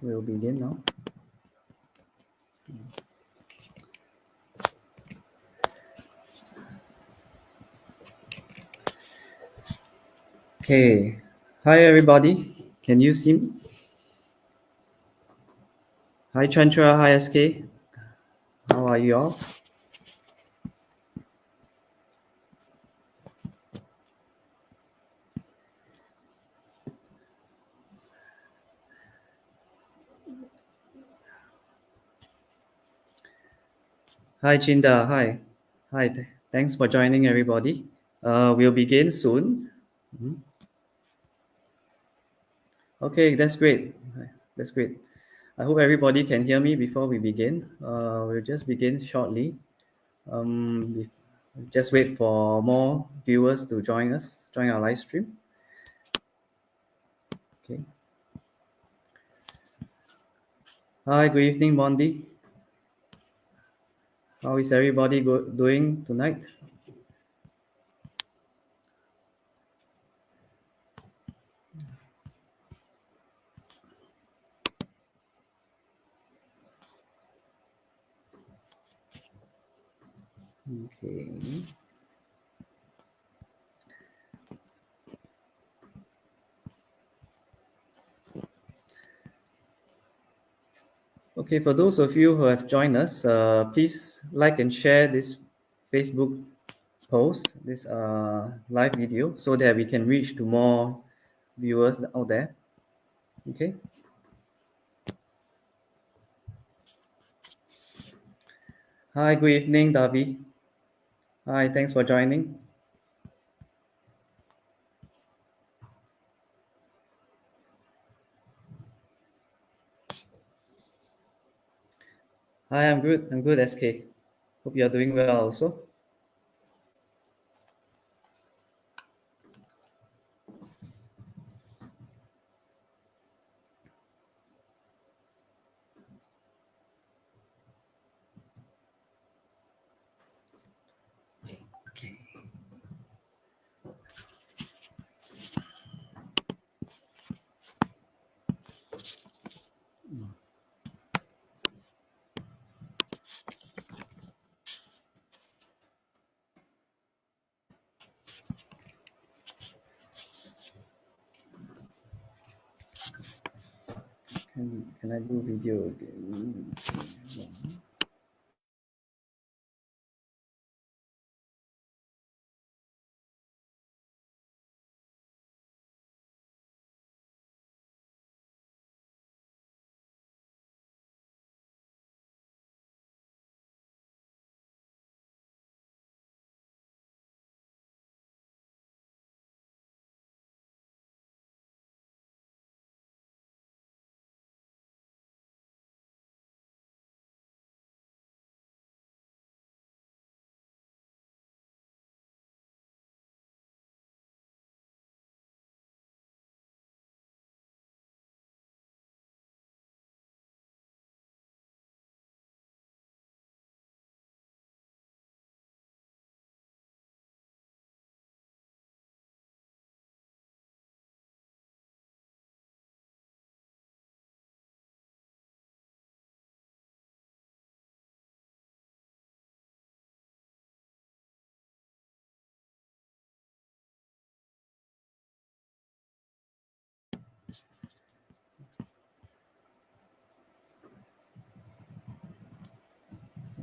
We'll begin now. Okay. Hi, everybody. Can you see me? Hi, Chantra. Hi, SK. How are you all? Hi, Chinda. Hi. Hi. Thanks for joining, everybody. We'll begin soon. Okay, that's great. That's great. I hope everybody can hear me before we begin. We'll just begin shortly. Just wait for more viewers to join our live stream. Okay. Hi, good evening, Bondi. How is everybody doing tonight? Okay. Okay, for those of you who have joined us, please like and share this Facebook post, this live video, so that we can reach to more viewers out there. Okay. Hi, good evening, Darby. Hi, thanks for joining. Hi, I'm good. I'm good, SK. Hope you are doing well also. Okay. Can I do video again?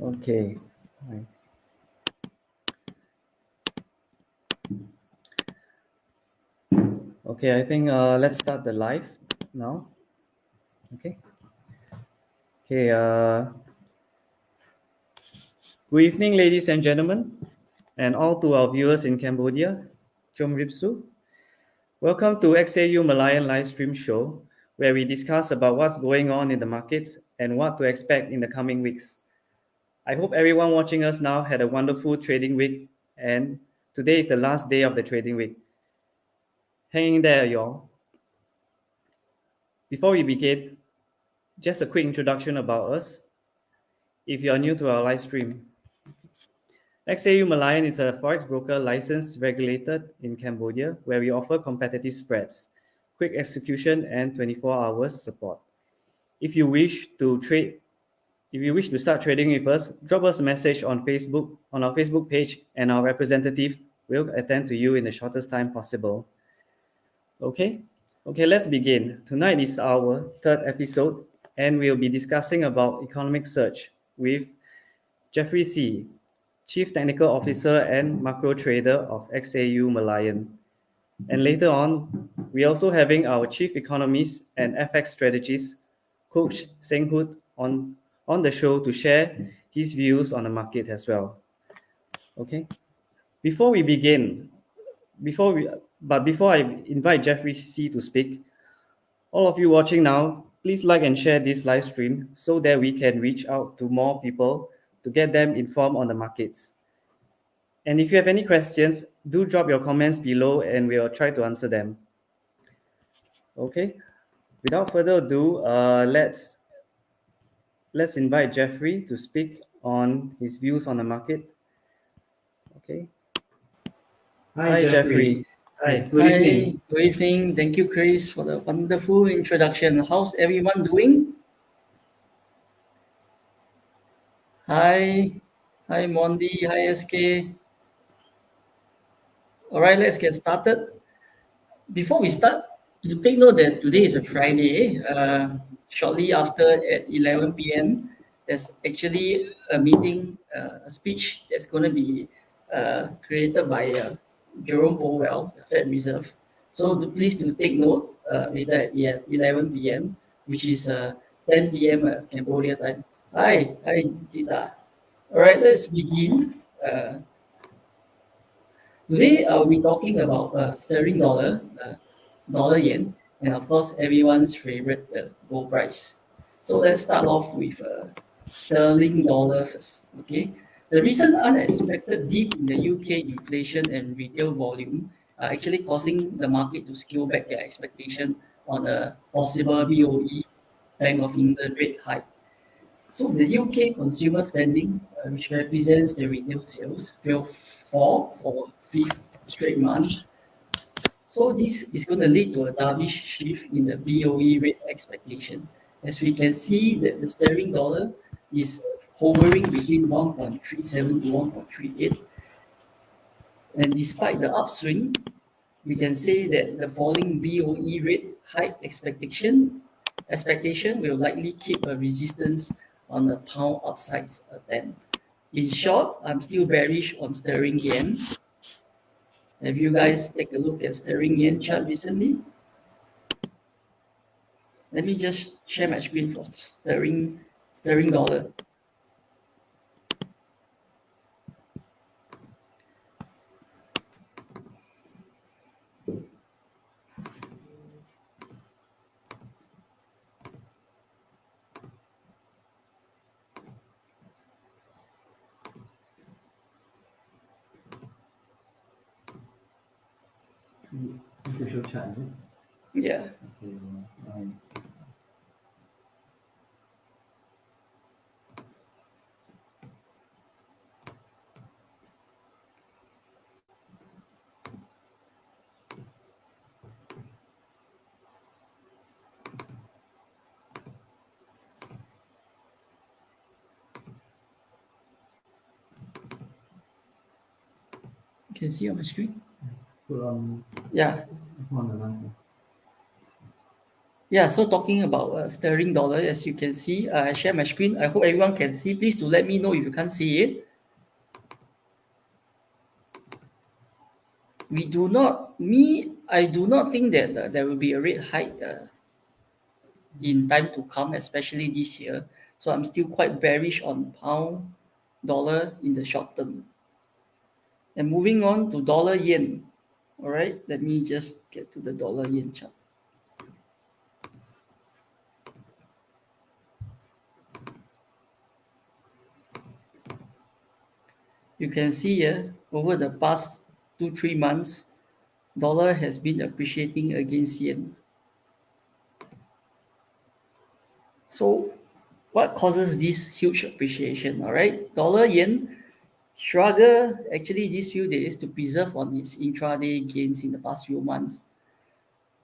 Okay. Right. Okay, I think let's start the live now. Okay. Okay. Good evening, ladies and gentlemen, and all to our viewers in Cambodia. Chom Ripsu. Welcome to XAU Merlion live stream show, where we discuss about what's going on in the markets and what to expect in the coming weeks. I hope everyone watching us now had a wonderful trading week, and today is the last day of the trading week. Hang in there, y'all. Before we begin, just a quick introduction about us. If you are new to our live stream, XAU Merlion is a forex broker licensed, regulated in Cambodia, where we offer competitive spreads, quick execution, and 24 hours support. If you wish to start trading with us, drop us a message on Facebook, on our Facebook page, and our representative will attend to you in the shortest time possible. Okay, let's begin. Tonight is our third episode, and we'll be discussing about economic search with Jeffrey C., Chief Technical Officer and Macro Trader of XAU Merlion. And later on, we're also having our Chief Economist and FX Strategist, Coach Seng Hoot, on the show to share his views on the market as well. Okay. Before I invite Jeffrey C. to speak, all of you watching now, please like and share this live stream so that we can reach out to more people to get them informed on the markets. And if you have any questions, do drop your comments below and we'll try to answer them. Okay, without further ado, let's invite Jeffrey to speak on his views on the market. Okay. Hi, Jeffrey. Hi, good evening. Good evening. Thank you, Chris, for the wonderful introduction. How's everyone doing? Hi, Mondi. Hi, SK. All right, let's get started. Before we start, you take note that today is a Friday. Shortly after at 11 p.m., there's actually a meeting, a speech that's going to be created by Jerome Powell, the Fed Reserve. So please do take note later at 11 p.m., which is 10 p.m. Cambodia time. Hi, Jita. All right, let's begin. Today, I'll be talking about sterling dollar, dollar yen, and of course, everyone's favorite, the gold price. So let's start off with sterling dollar first. Okay, the recent unexpected dip in the UK inflation and retail volume are actually causing the market to scale back their expectation on a possible BOE, Bank of England rate hike. So the UK consumer spending, which represents the retail sales, will fall for fifth straight month. So this is going to lead to a dovish shift in the BOE rate expectation. As we can see that the sterling dollar is hovering between 1.37 to 1.38. And despite the upswing, we can say that the falling BOE rate hike expectation will likely keep a resistance on the pound upsides attempt. In short, I'm still bearish on sterling yen. Have you guys take a look at sterling yen chart recently? Let me just share my screen for sterling dollar. Official chart, is it? Yeah. Okay. You can see on my screen? Yeah. Yeah, so talking about sterling dollar, as you can see, I share my screen. I hope everyone can see. Please do let me know if you can't see it. I do not think that there will be a rate hike in time to come, especially this year. So I'm still quite bearish on pound dollar in the short term. And moving on to dollar yen. All right, let me just get to the dollar yen chart. You can see here over the past 2-3 months, dollar has been appreciating against yen. So what causes this huge appreciation? All right, dollar yen struggle actually these few days to preserve on its intraday gains in the past few months.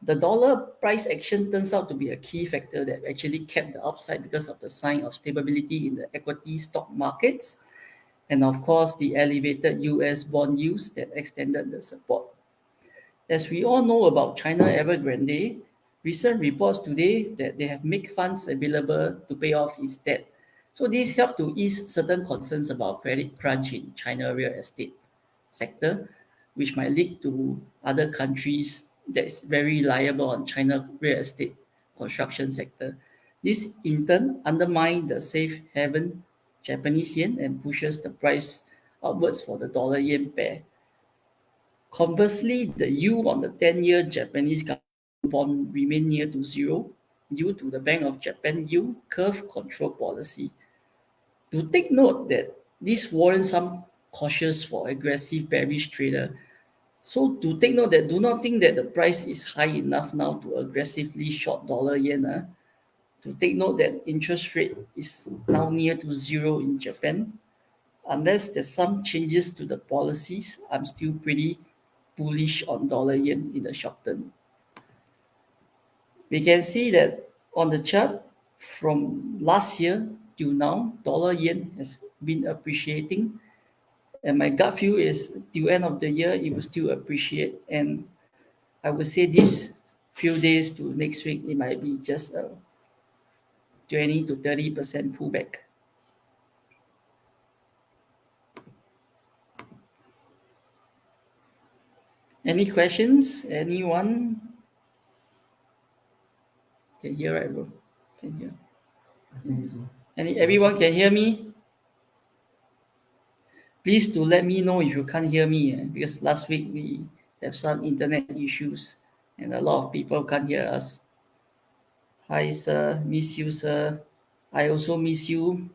The dollar price action turns out to be a key factor that actually kept the upside because of the sign of stability in the equity stock markets, and of course the elevated US bond yields that extended the support. As we all know about China Evergrande, recent reports today that they have made funds available to pay off its debt. So this helped to ease certain concerns about credit crunch in China real estate sector, which might lead to other countries that's very reliable on China real estate construction sector. This in turn undermines the safe haven Japanese yen and pushes the price upwards for the dollar yen pair. Conversely, the yield on the 10-year Japanese government bond remained near to zero due to the Bank of Japan yield curve control policy. To take note that this warrants some cautious for aggressive bearish trader. So to take note that do not think that the price is high enough now to aggressively short dollar yen. To take note that interest rate is now near to zero in Japan. Unless there's some changes to the policies, I'm still pretty bullish on dollar yen in the short term. We can see that on the chart from last year till now, dollar yen has been appreciating, and my gut feel is till end of the year it will still appreciate. And I would say this few days to next week it might be just a 20 to 30% pullback. Any questions? Anyone? Can hear, right, bro? Can hear. Everyone can hear me? Please do let me know if you can't hear me, because last week we have some internet issues and a lot of people can't hear us. Hi, sir. Miss you, sir. I also miss you.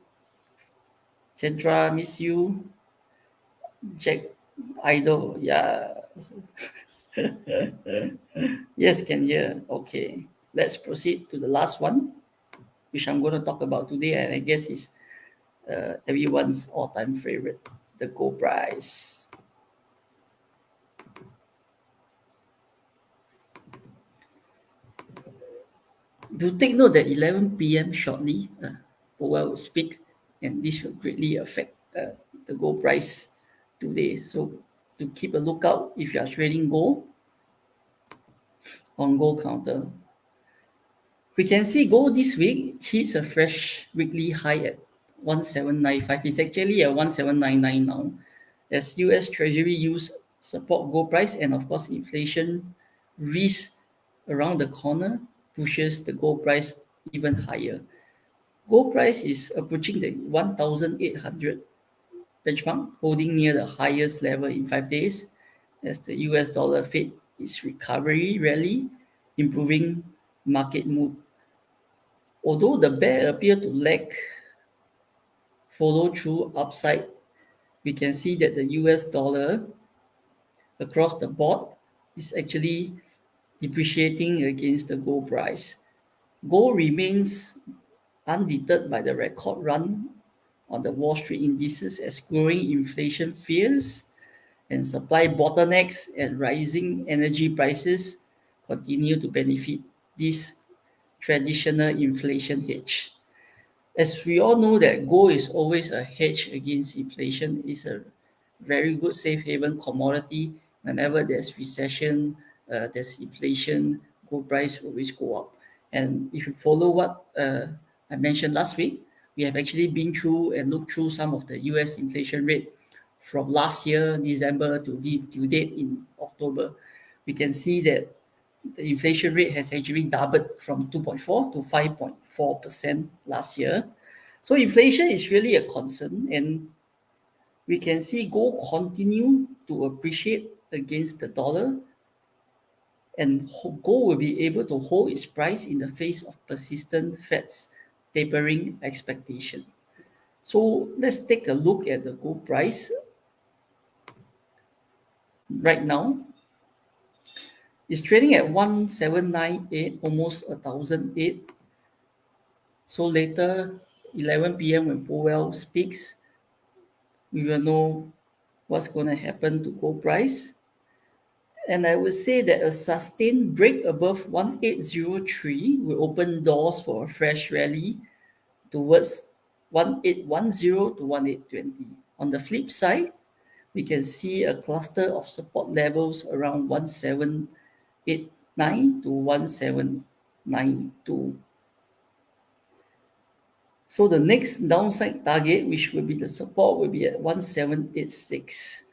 Chandra, miss you. Jack, Idol, yeah. Yes, can hear. Okay. Let's proceed to the last one, which I'm going to talk about today, and I guess is everyone's all-time favorite, the gold price. Do take note that 11 p.m. shortly, Powell will speak, and this will greatly affect the gold price today. So to keep a lookout if you are trading gold on gold counter. We can see gold this week hits a fresh weekly high at 1795. It's actually at 1799 now, as US Treasury use support gold price, and of course inflation risk around the corner pushes the gold price even higher. Gold price is approaching the 1,800 benchmark, holding near the highest level in 5 days, as the US dollar Fed is recovery rally, improving market mood. Although the bear appear to lack follow through upside, we can see that the US dollar across the board is actually depreciating against the gold price. Gold remains undeterred by the record run on the Wall Street indices, as growing inflation fears and supply bottlenecks and rising energy prices continue to benefit this traditional inflation hedge. As we all know that gold is always a hedge against inflation, is a very good safe haven commodity. Whenever there's recession, there's inflation, gold price always go up. And if you follow what I mentioned last week, we have actually been through and looked through some of the US inflation rate from last year, December to date in October. We can see that the inflation rate has actually doubled from 2.4 to 5.4% last year. So inflation is really a concern, and we can see gold continue to appreciate against the dollar, and gold will be able to hold its price in the face of persistent Fed's tapering expectation. So let's take a look at the gold price right now. It's trading at 1798, almost 1,008. So later, 11 p.m. when Powell speaks, we will know what's going to happen to gold price. And I would say that a sustained break above 1803 will open doors for a fresh rally towards 1810 to 1820. On the flip side, we can see a cluster of support levels around 1789 to 1792. So the next downside target, which will be the support, will be at 1786.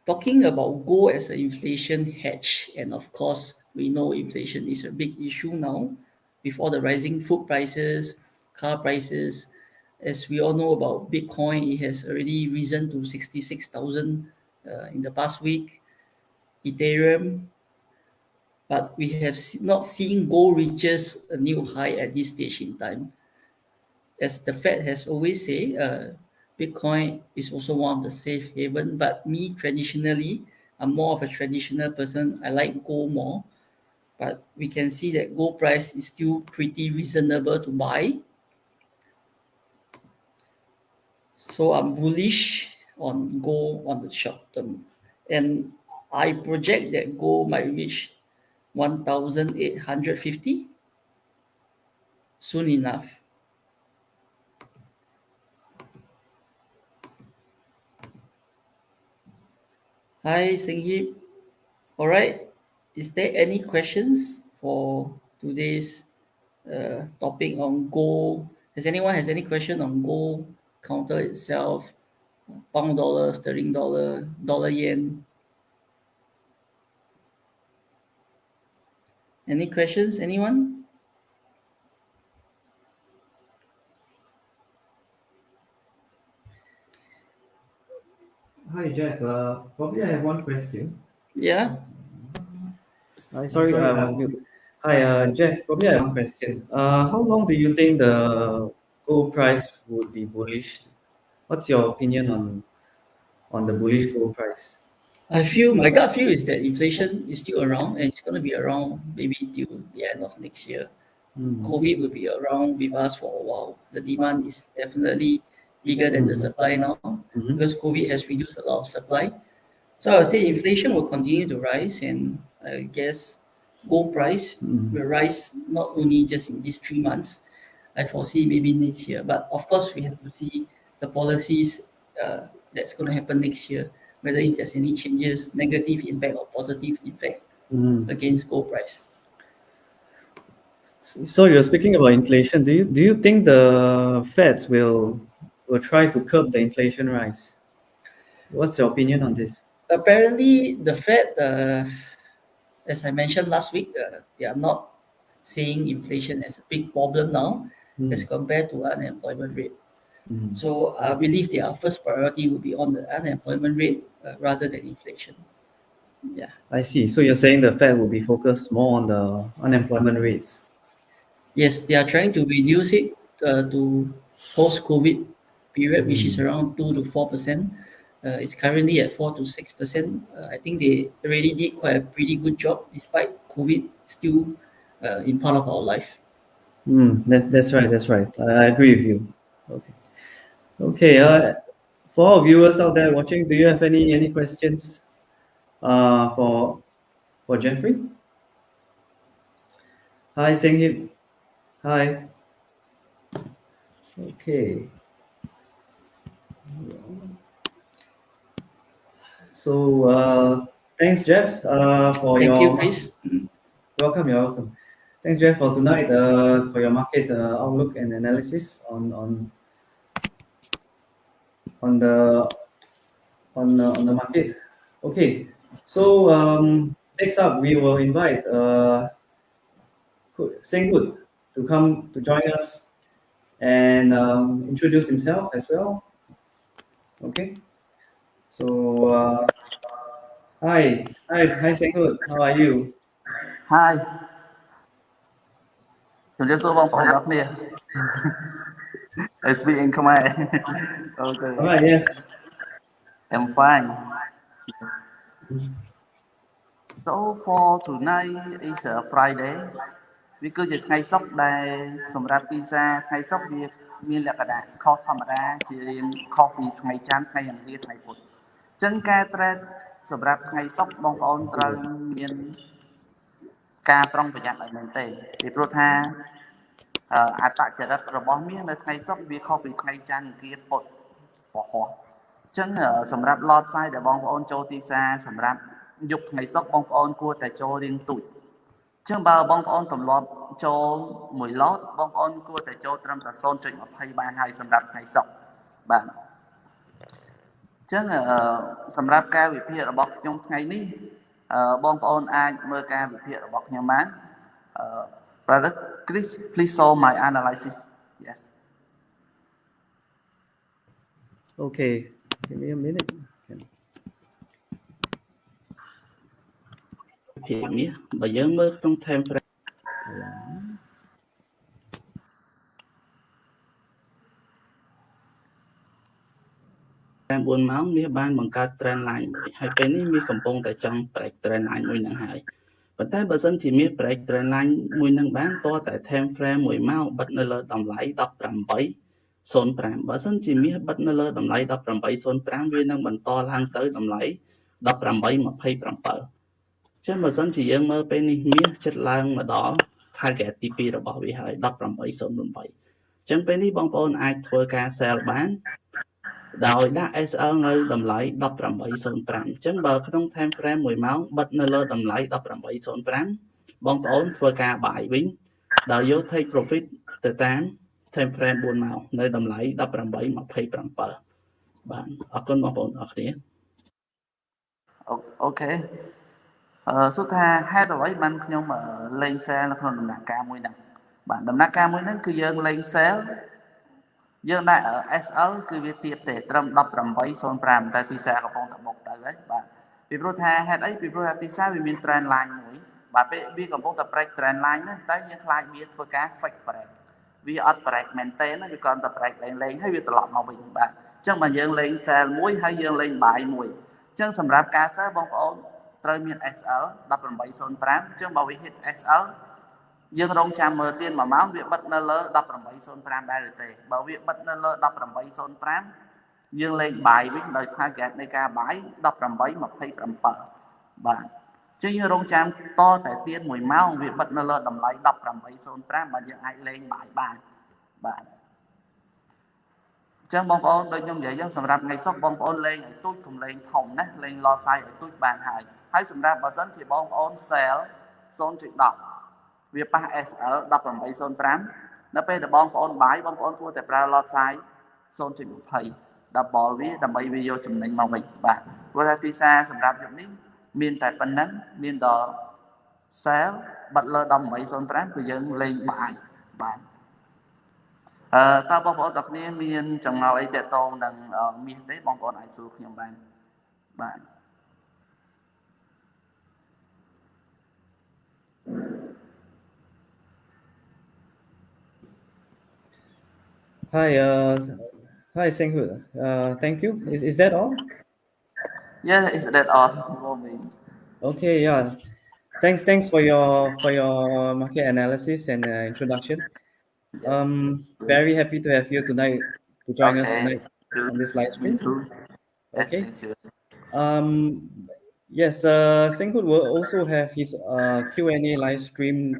Talking about gold as an inflation hedge, and of course, we know inflation is a big issue now with all the rising food prices, car prices. As we all know about Bitcoin, it has already risen to 66,000 in the past week. Ethereum, but we have not seen gold reaches a new high at this stage in time. As the Fed has always said, Bitcoin is also one of the safe haven. But me traditionally, I'm more of a traditional person. I like gold more, but we can see that gold price is still pretty reasonable to buy. So I'm bullish on gold on the short term, and I project that gold might reach 1,850 soon enough. Hi, Senghip. All right. Is there any questions for today's topic on gold? Has anyone has any question on gold counter itself, pound dollar, sterling dollar, dollar yen? Any questions? Anyone? Hi, Jeff. Probably I have one question. Yeah. Sorry, I was mute. Hi, Jeff. Probably I have one question. How long do you think the gold price would be bullish? What's your opinion on the bullish gold price? I feel my gut feel is that inflation is still around and it's going to be around maybe till the end of next year. Mm. COVID will be around with us for a while. The demand is definitely bigger than the supply now Mm-hmm. because COVID has reduced a lot of supply. So I would say inflation will continue to rise, and I guess gold price Mm. will rise not only just in these 3 months. I foresee maybe next year, but of course we have to see the policies that's going to happen next year, whether if there's any changes, negative impact or positive impact Mm. against gold price. So you're speaking about inflation. Do you think the Feds will try to curb the inflation rise? What's your opinion on this? Apparently, the Fed, as I mentioned last week, they are not seeing inflation as a big problem now as Mm. compared to unemployment rate. Mm. So I believe their first priority will be on the unemployment rate rather than inflation. Yeah. I see. So you're saying the Fed will be focused more on the unemployment rates. Yes, they are trying to reduce it to post-COVID period, which is Mm. around 2 to 4%. It's currently at 4 to 6%. I think they already did quite a pretty good job despite COVID still in part of our life. That's right. That's right. I agree with you. Okay. Okay. For our viewers out there watching, do you have any questions for Jeffrey? Hi, Senghip. Hi. Okay. So thanks, Jeff, for Thank you, your Chris. welcome. You're welcome. Thanks, Jeff, for tonight for your market outlook and analysis on the on the market. Okay. So next up, we will invite Senghood to come to join us and introduce himself as well. Okay. So hi, Senghood. How are you? ហើយជំរាបសួរបងប្អូនទាំងអស់គ្នា I speak in Khmer. Okay. All right. Yes. I'm fine. Yes. So for tonight is a Friday. វាគឺជាថ្ងៃសុក្រដែលសម្រាប់ទីផ្សារថ្ងៃសុក្រវាមានលក្ខណៈខុសធម្មតាជារៀងខុសពីថ្ងៃច័ន្ទថ្ងៃអង្គារថ្ងៃពុធអញ្ចឹងការ trade សម្រាប់ថ្ងៃសុក្របងប្អូនត្រូវមានការប្រុងប្រយ័ត្នឲ្យមែនទេពីព្រោះថាអត្តចរិតរបស់មាសនៅថ្ងៃសុក្រវាខុសពីថ្ងៃច័ន្ទអង្គារពុធពហុអញ្ចឹងសម្រាប់ lot size ដែលបងប្អូនចូលទីផ្សារសម្រាប់យប់ថ្ងៃសុក្របងប្អូនគួរតែចូលរៀងទូចអញ្ចឹងបើបងប្អូនទម្លាប់ចូល1 lot បងប្អូនគួរតែចូលត្រឹមតែ 0.20 បានហើយសម្រាប់ថ្ងៃសុក្របាទអញ្ចឹងសម្រាប់ការវិភាគរបស់ខ្ញុំថ្ងៃនេះបងប្អូនអាចមើលការវិភាគរបស់ខ្ញុំបាន Brother Chris, please show my analysis. Yes. Okay, give me a minute. ភាគនេះបើយើងមើលក្នុង time frame 4 ម៉ោងមាសបានបង្កើត trend line មួយហើយពេលនេះមាសកំពុងតែចង់ break trend line មួយនឹងហើយប៉ុន្តែបើសិនជាមាស break trend line មួយនឹងបានតតែ time frame 1 ម៉ោងបិទនៅលើតម្លៃ 18.05 បើសិនជាមាសបិទនៅលើតម្លៃ 18.05 វានឹងបន្តឡើងទៅតម្លៃ 18.27 ចឹងបើសិនជាយើងមើលពេលនេះមាសចិត្តឡើងមកដល់ target ទី 2 របស់វាហើយ 18.08 ចឹងពេលនេះបងប្អូនអាចធ្វើការ sell បានដោយដាក់ SL នៅតម្លៃ 18.05 អញ្ចឹងបើក្នុង time frame 1 ម៉ោងបិទនៅលើតម្លៃ 18.05 បងប្អូនធ្វើការ buy វិញដោយយក take profit ទៅតាម time frame 4 ម៉ោងនៅតម្លៃ 18.27 បាទអរគុណបងប្អូនអរគ្នាអូខេសុទ្ធថាហេតុអ្វីបានខ្ញុំលេង sell នៅក្នុងដំណាក់កាលមួយហ្នឹងបាទដំណាក់កាលមួយហ្នឹងគឺយើងលេង sell យើងដាក់ SL គឺវាទៀតទេត្រឹម 18.05 តែទីផ្សារកំពុងតែបុកទៅហើយបាទពីព្រោះថាហេតុអីពីព្រោះថាទីផ្សារវាមាន trend line មួយបាទពេលវាកំពុងតែ break trend line ហ្នឹងតែយើងខ្លាចវាធ្វើការ fake break វាអត់ break មែនទេណាវាគ្រាន់តែ break លេងហើយវាត្រឡប់មកវិញបាទអញ្ចឹងបើយើងលេង sell មួយហើយយើងលេង buy មួយអញ្ចឹងសម្រាប់ការ sell បងប្អូនត្រូវមាន SL 18.05 អញ្ចឹងបើវា hit SL យើងរងចាំមើលទៀត1ម៉ោងវាបិទនៅលើ 18.05 ដែរឬទេបើវាបិទនៅលើ 18.05 យើងលេង buy វិញដោយ target នៃការ buy 18.27 បាទអញ្ចឹងយើងរងចាំតតែទៀត1ម៉ោងវាបិទនៅលើតម្លៃ 18.05 បាទយើងអាចលេង buy បានបាទអញ្ចឹងបងប្អូនដូចខ្ញុំនិយាយអញ្ចឹងសម្រាប់ថ្ងៃសុក្របងប្អូនលេងឲ្យទូចកុំលេងធំណាលេង lot size ឲ្យទូចបានហើយសម្រាប់បើសិនជាបងប្អូន sell 0.10 វាប៉ះ SL 18.05 នៅពេលដែលបងប្អូន buy បងប្អូនគួរតែប្រើ lot size 0.20 double វាដើម្បីវាយកចំណេញមកវិញបាទព្រោះថាទីផ្សារសម្រាប់យប់នេះមានតែប៉ុណ្ណឹងមានដល់ sell បិទលើ 18.05 គឺយើងលេង buy បាទតើបងប្អូនទាំងគ្នាមានចម្ងល់អីទាក់ទងនឹងមាសទេបងប្អូនអាចសួរខ្ញុំបានបាទ Hi, hi, Senghut. Thank you. Is that all? Yeah, is that all for me? Okay, yeah. Thanks for your market analysis and introduction. Yes. Very happy to have you tonight to join us tonight Good. on this live stream. Me too. Okay. Yes, thank you. Yes, Senghut will also have his Q&A live stream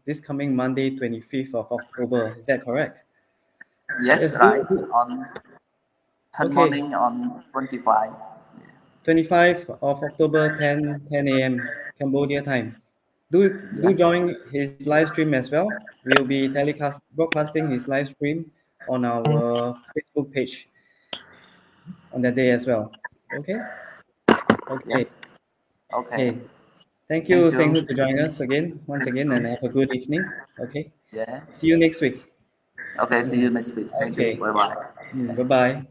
this coming Monday, 25th of October. Is that correct? Yes, right. On 10 morning on 25. 25th of October, 10 a.m. Cambodia time. Do join his live stream as well. We'll be broadcasting his live stream on our Facebook page on that day as well. Okay? Okay. Yes. Okay. Thank you, Senghut, to join us once again, and have a good evening. Okay. Yeah. See you next week. Okay, see you next week. Thank you. Bye-bye. Bye-bye.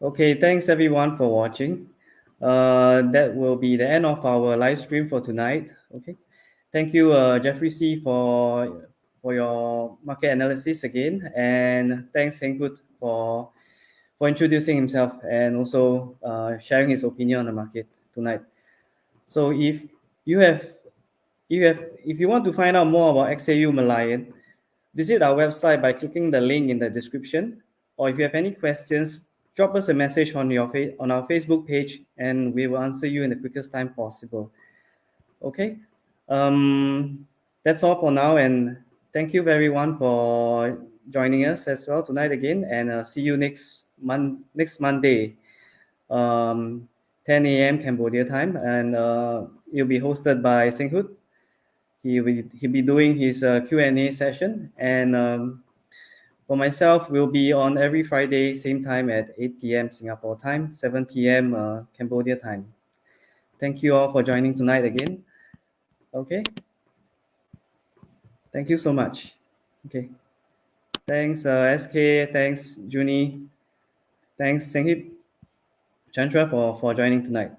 Okay, thanks everyone for watching. That will be the end of our live stream for tonight. Okay. Thank you, Jeffrey C, for your market analysis again, and thanks Senghut for introducing himself and also sharing his opinion on the market tonight. So if you want to find out more about XAU Merlion, Visit our website by clicking the link in the description, or if you have any questions, drop us a message on on our Facebook page, and we will answer you in the quickest time possible. Okay, that's all for now, and thank you everyone for joining us as well tonight again, and see you next Monday, 10 a.m. Cambodia time, and it'll be hosted by Singhut. He'll be doing his Q&A session, and for myself, we'll be on every Friday, same time at 8 p.m. Singapore time, 7 p.m. Cambodia time. Thank you all for joining tonight again. Okay. Thank you so much. Okay. Thanks, SK. Thanks, Junie. Thanks, Senghip, Chandra, for joining tonight.